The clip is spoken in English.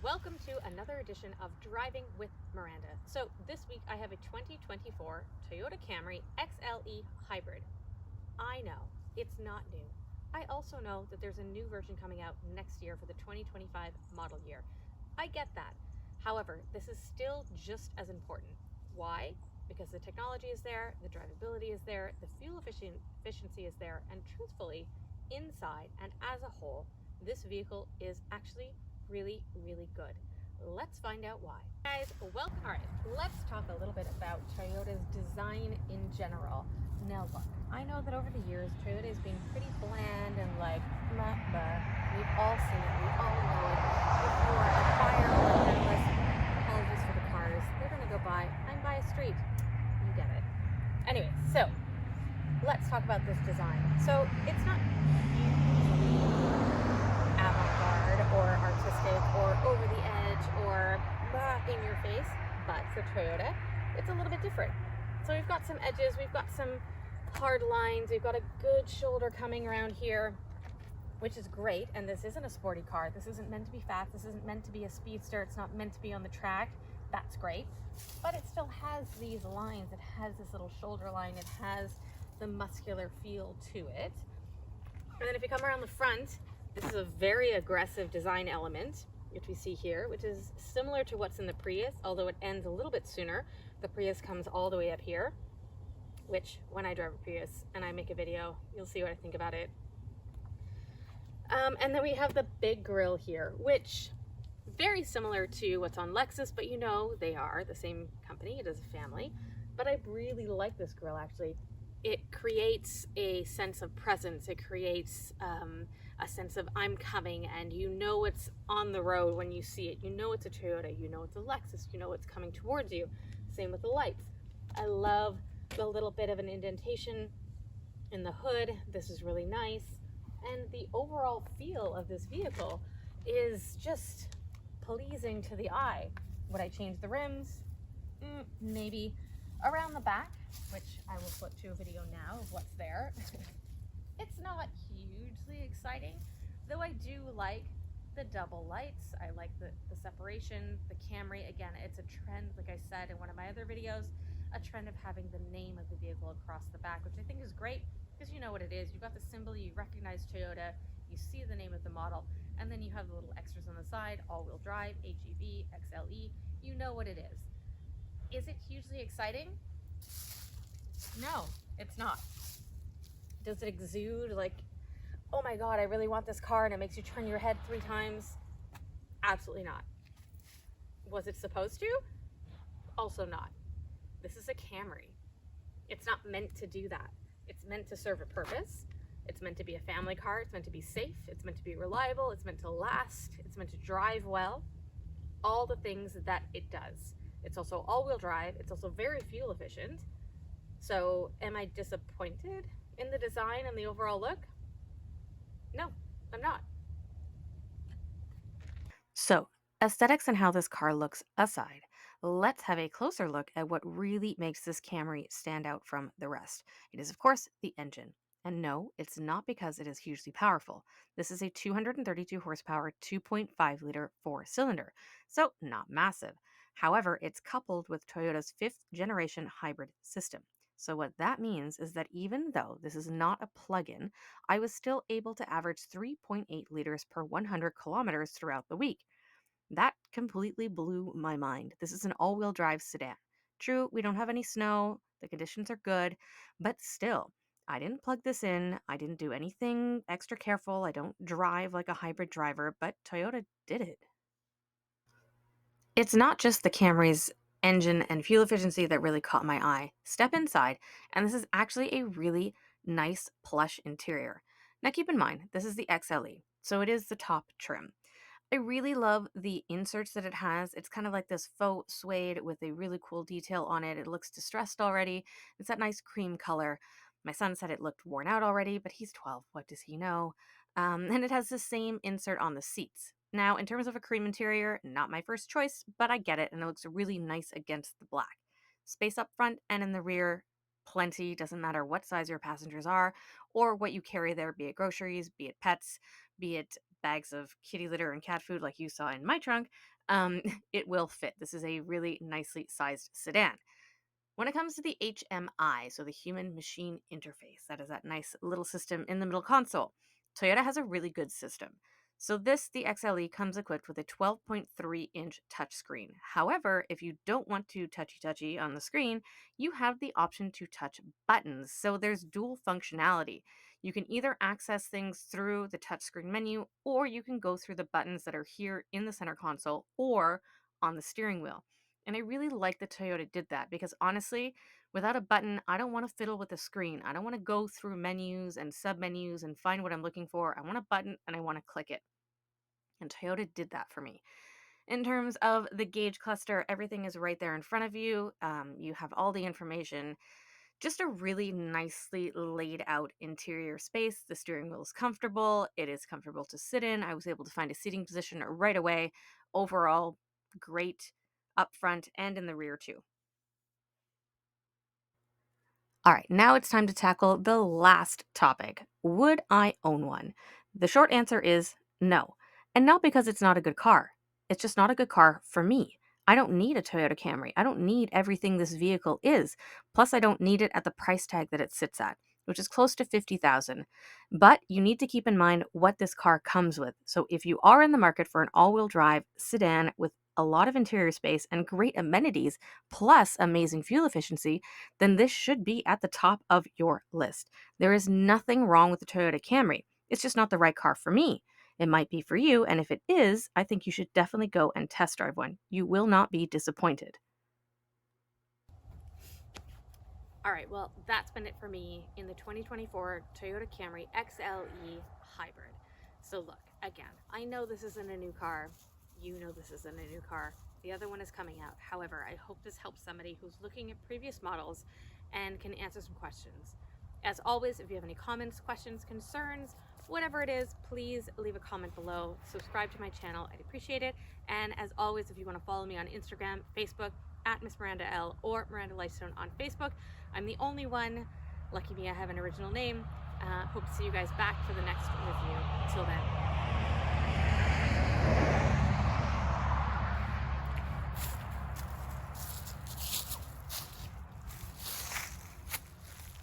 Welcome to another edition of Driving with Miranda. So this week I have a 2024 Toyota Camry XLE Hybrid. I know, it's not new. I also know that there's a new version coming out next year for the 2025 model year. I get that. However, this is still just as important. Why? Because the technology is there, the drivability is there, the fuel efficiency is there, and truthfully, inside and as a whole, this vehicle is actually really, really good. Let's find out why. Guys, welcome. All right, let's talk a little bit about Toyota's design in general. Now look, I know that over the years, Toyota has been pretty bland and like, blah, blah. We've all seen it, we all know it. If you are a buyer or a journalist, apologies for the cars, they're gonna go by, I'm by a street. You get it. Anyway, so let's talk about this design. So it's not avant-garde or artistic or over the edge or in your face, but for Toyota, it's a little bit different. So we've got some edges, we've got some hard lines, we've got a good shoulder coming around here, which is great. And this isn't a sporty car. This isn't meant to be fast. This isn't meant to be a speedster. It's not meant to be on the track. That's great. But it still has these lines. It has this little shoulder line. It has the muscular feel to it. And then if you come around the front, this is a very aggressive design element, which we see here, which is similar to what's in the Prius, although it ends a little bit sooner. The Prius comes all the way up here, which when I drive a Prius and I make a video, you'll see what I think about it. And then we have the big grille here, which very similar to what's on Lexus, but you know they are the same company. It is a family. But I really like this grille, actually. It creates a sense of presence. It creates a sense of I'm coming, and you know it's on the road when you see it. You know it's a Toyota, you know it's a Lexus, you know it's coming towards you. Same with the lights. I love the little bit of an indentation in the hood. This is really nice. And the overall feel of this vehicle is just pleasing to the eye. Would I change the rims? Maybe. Around the back, which I will flip to a video now of what's there. It's not hugely exciting, though I do like the double lights. I like the separation, the Camry. Again, it's a trend, like I said in one of my other videos, a trend of having the name of the vehicle across the back, which I think is great because you know what it is. You've got the symbol, you recognize Toyota, you see the name of the model, and then you have the little extras on the side, all-wheel drive, AGV, XLE, you know what it is. Is it hugely exciting? No, it's not. Does it exude like, oh my God, I really want this car, and it makes you turn your head 3 times? Absolutely not. Was it supposed to? Also not. This is a Camry. It's not meant to do that. It's meant to serve a purpose. It's meant to be a family car. It's meant to be safe. It's meant to be reliable. It's meant to last. It's meant to drive well. All the things that it does. It's also all-wheel drive. It's also very fuel efficient. So am I disappointed in the design and the overall look? No, I'm not. So aesthetics and how this car looks aside, let's have a closer look at what really makes this Camry stand out from the rest. It is, of course, the engine. And no, it's not because it is hugely powerful. This is a 232 horsepower, 2.5 liter 4-cylinder, so not massive. However, it's coupled with Toyota's 5th generation hybrid system. So what that means is that even though this is not a plug-in, I was still able to average 3.8 liters per 100 kilometers throughout the week. That completely blew my mind. This is an all-wheel drive sedan. True, we don't have any snow, the conditions are good, but still, I didn't plug this in, I didn't do anything extra careful, I don't drive like a hybrid driver, but Toyota did it. It's not just the Camry's engine and fuel efficiency that really caught my eye. Step inside, and this is actually a really nice plush interior. Now keep in mind, this is the XLE, so it is the top trim. I really love the inserts that it has. It's kind of like this faux suede with a really cool detail on it. It looks distressed already. It's that nice cream color. My son said it looked worn out already, but he's 12. What does he know? And it has the same insert on the seats. Now, in terms of a cream interior, not my first choice, but I get it, and it looks really nice against the black. Space up front and in the rear, plenty. Doesn't matter what size your passengers are or what you carry there, be it groceries, be it pets, be it bags of kitty litter and cat food like you saw in my trunk, it will fit. This is a really nicely sized sedan. When it comes to the HMI, so the human machine interface, that is that nice little system in the middle console, Toyota has a really good system. So, the XLE, comes equipped with a 12.3-inch touchscreen. However, if you don't want to touchy on the screen, you have the option to touch buttons. So, there's dual functionality. You can either access things through the touchscreen menu, or you can go through the buttons that are here in the center console or on the steering wheel. And I really like that Toyota did that because honestly, without a button, I don't want to fiddle with the screen. I don't want to go through menus and submenus and find what I'm looking for. I want a button and I want to click it. And Toyota did that for me. In terms of the gauge cluster, everything is right there in front of you. You have all the information. Just a really nicely laid out interior space. The steering wheel is comfortable. It is comfortable to sit in. I was able to find a seating position right away. Overall, great up front and in the rear too. All right, now it's time to tackle the last topic. Would I own one? The short answer is no. And not because it's not a good car. It's just not a good car for me. I don't need a Toyota Camry. I don't need everything this vehicle is. Plus I don't need it at the price tag that it sits at, which is close to 50,000. But you need to keep in mind what this car comes with. So if you are in the market for an all-wheel drive sedan with a lot of interior space and great amenities plus amazing fuel efficiency, then this should be at the top of your list. There is nothing wrong with the Toyota Camry. It's just not the right car for me. It might be for you, and if it is, I think you should definitely go and test drive one. You will not be disappointed. All right, well, that's been it for me in the 2024 Toyota Camry XLE Hybrid. So look, again, I know this isn't a new car. You know this isn't a new car. The other one is coming out. However, I hope this helps somebody who's looking at previous models and can answer some questions. As always, if you have any comments, questions, concerns, whatever it is, please leave a comment below. Subscribe to my channel. I'd appreciate it. And as always, if you want to follow me on Instagram, Facebook, at Miss Miranda L or Miranda Lightstone on Facebook. I'm the only one. Lucky me, I have an original name. Hope to see you guys back for the next review. Till then.